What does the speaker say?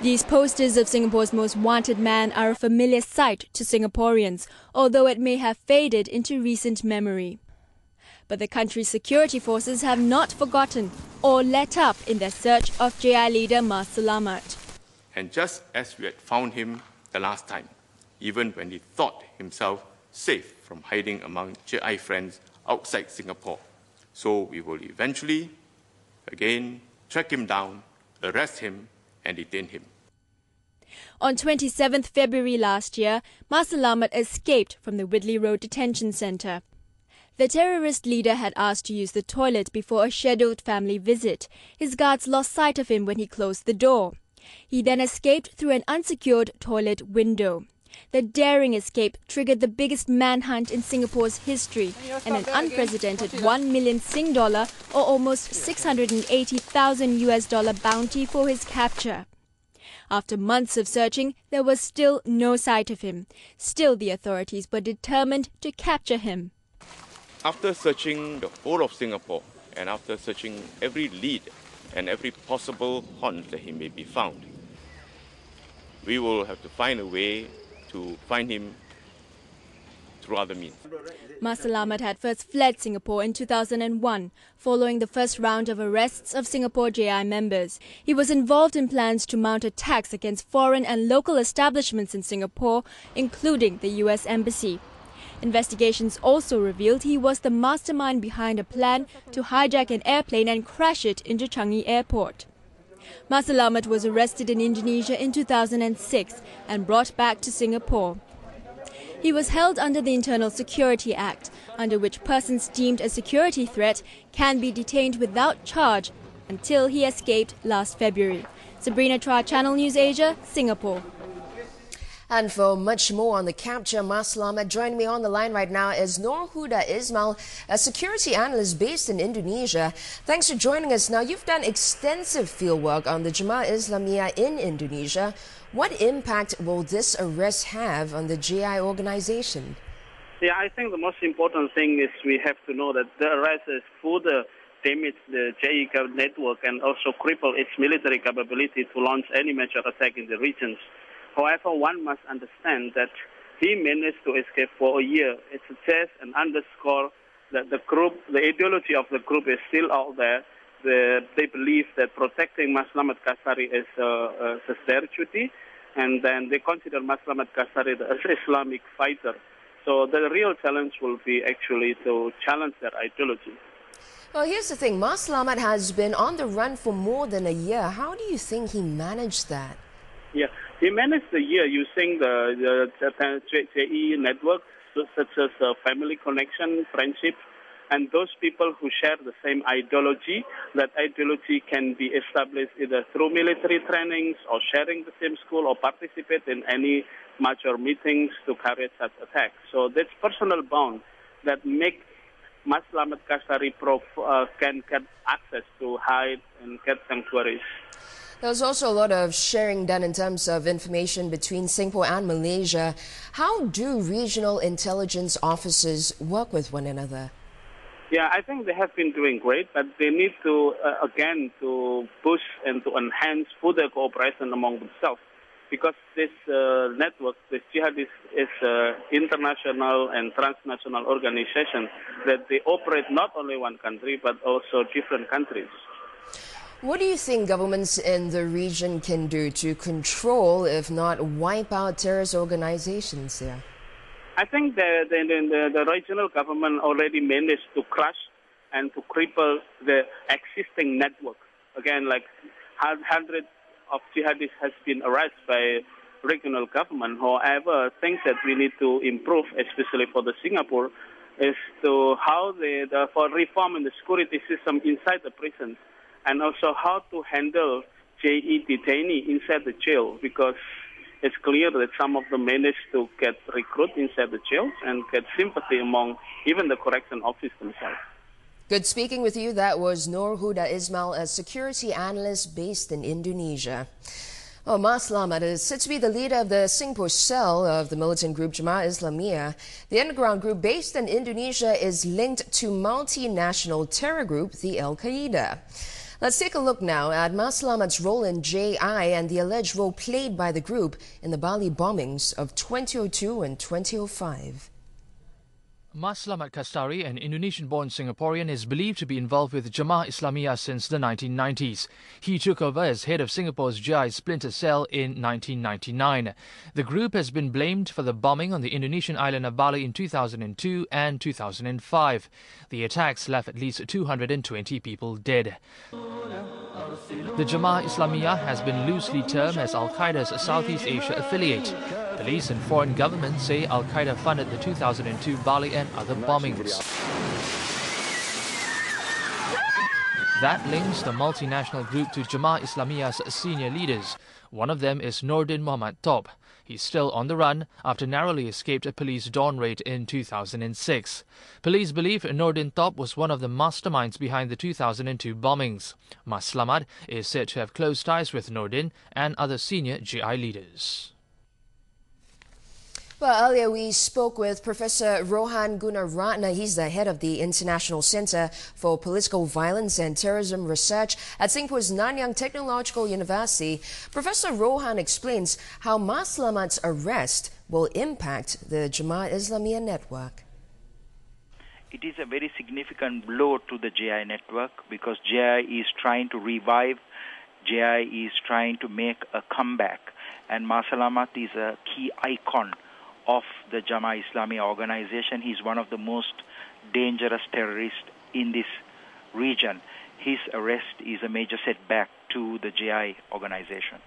These posters of Singapore's most wanted man are a familiar sight to Singaporeans, although it may have faded into recent memory. But the country's security forces have not forgotten or let up in their search of JI leader Mas Selamat. And just as we had found him the last time, even when he thought himself safe from hiding among JI friends outside Singapore, so we will eventually, again, track him down, arrest him and detain him. On 27th February last year, Mas Selamat escaped from the Whitley Road Detention Centre. The terrorist leader had asked to use the toilet before a scheduled family visit. His guards lost sight of him when he closed the door. He then escaped through an unsecured toilet window. The daring escape triggered the biggest manhunt in Singapore's history and an unprecedented 1 million Sing dollar or almost $680,000 bounty for his capture. After months of searching, there was still no sight of him. Still, the authorities were determined to capture him. After searching the whole of Singapore and after searching every lead and every possible haunt that he may be found, we will have to find a way to find him through other means. Mas Selamat had first fled Singapore in 2001, following the first round of arrests of Singapore JI members. He was involved in plans to mount attacks against foreign and local establishments in Singapore, including the US Embassy. Investigations also revealed he was the mastermind behind a plan to hijack an airplane and crash it into Changi Airport. Mas Selamat was arrested in Indonesia in 2006 and brought back to Singapore. He was held under the Internal Security Act, under which persons deemed a security threat can be detained without charge until he escaped last February. Sabrina Chua, Channel News Asia, Singapore. And for much more on the capture, Mas Selamat, joining me on the line right now is Nur Huda Ismail, a security analyst based in Indonesia. Thanks for joining us. Now, you've done extensive fieldwork on the Jemaah Islamiyah in Indonesia. What impact will this arrest have on the JI organization? Yeah, I think the most important thing is we have to know that the arrest is further damage the JI network and also cripple its military capability to launch any major attack in the regions. However, one must understand that he managed to escape for a year. It suggests and underscores that the ideology of the group is still out there. They believe that protecting Mas Selamat Kasari is their duty, and then they consider Mas Selamat Kasari as an Islamic fighter. So the real challenge will be actually to challenge their ideology. Well, here's the thing. Mas Selamat has been on the run for more than a year. How do you think he managed that? Yeah, he managed the year using the JI network, such as family connection, friendship, and those people who share the same ideology. That ideology can be established either through military trainings or sharing the same school or participate in any major meetings to carry such attacks. So that's personal bond that make Mas Selamat Kasari can get access to hide and get sanctuaries. There's also a lot of sharing done in terms of information between Singapore and Malaysia. How do regional intelligence officers work with one another? Yeah, I think they have been doing great, but they need to, again, to push and to enhance further cooperation among themselves. Because this network, this jihadist, is an international and transnational organization that they operate not only one country, but also different countries. What do you think governments in the region can do to control, if not wipe out terrorist organizations there? I think the regional government already managed to crush and to cripple the existing network. Again, like hundreds of jihadists has been arrested by regional government. However, things that we need to improve, especially for the Singapore, is to how for reform in the security system inside the prisons, and also how to handle JE detainee inside the jail, because it's clear that some of them managed to get recruited inside the jail and get sympathy among even the correction office themselves. Good speaking with you. That was Nur Huda Ismail, a security analyst based in Indonesia. Well, Mas Selamat is said to be the leader of the Singapore cell of the militant group Jemaah Islamiyah. The underground group based in Indonesia is linked to multinational terror group, the Al-Qaeda. Let's take a look now at Mas Selamat's role in JI and the alleged role played by the group in the Bali bombings of 2002 and 2005. Mas Selamat Kastari, an Indonesian-born Singaporean, is believed to be involved with Jemaah Islamiyah since the 1990s. He took over as head of Singapore's JI splinter cell in 1999. The group has been blamed for the bombing on the Indonesian island of Bali in 2002 and 2005. The attacks left at least 220 people dead. The Jemaah Islamiyah has been loosely termed as Al-Qaeda's Southeast Asia affiliate. Police and foreign governments say Al-Qaeda funded the 2002 Bali and other bombings. That links the multinational group to Jemaah Islamiyah's senior leaders. One of them is Nordin Muhammad Top. He's still on the run after narrowly escaped a police dawn raid in 2006. Police believe Nordin Top was one of the masterminds behind the 2002 bombings. Mas Selamat is said to have close ties with Nordin and other senior JI leaders. Well, earlier we spoke with Professor Rohan Gunaratna. He's the head of the International Center for Political Violence and Terrorism Research at Singapore's Nanyang Technological University. Professor Rohan explains how Mas Selamat's arrest will impact the Jemaah Islamiyah network. It is a very significant blow to the JI network because JI is trying to revive, JI is trying to make a comeback, and Mas Selamat is a key icon of the Jemaah Islamiyah organization. He's one of the most dangerous terrorists in this region. His arrest is a major setback to the JI organization.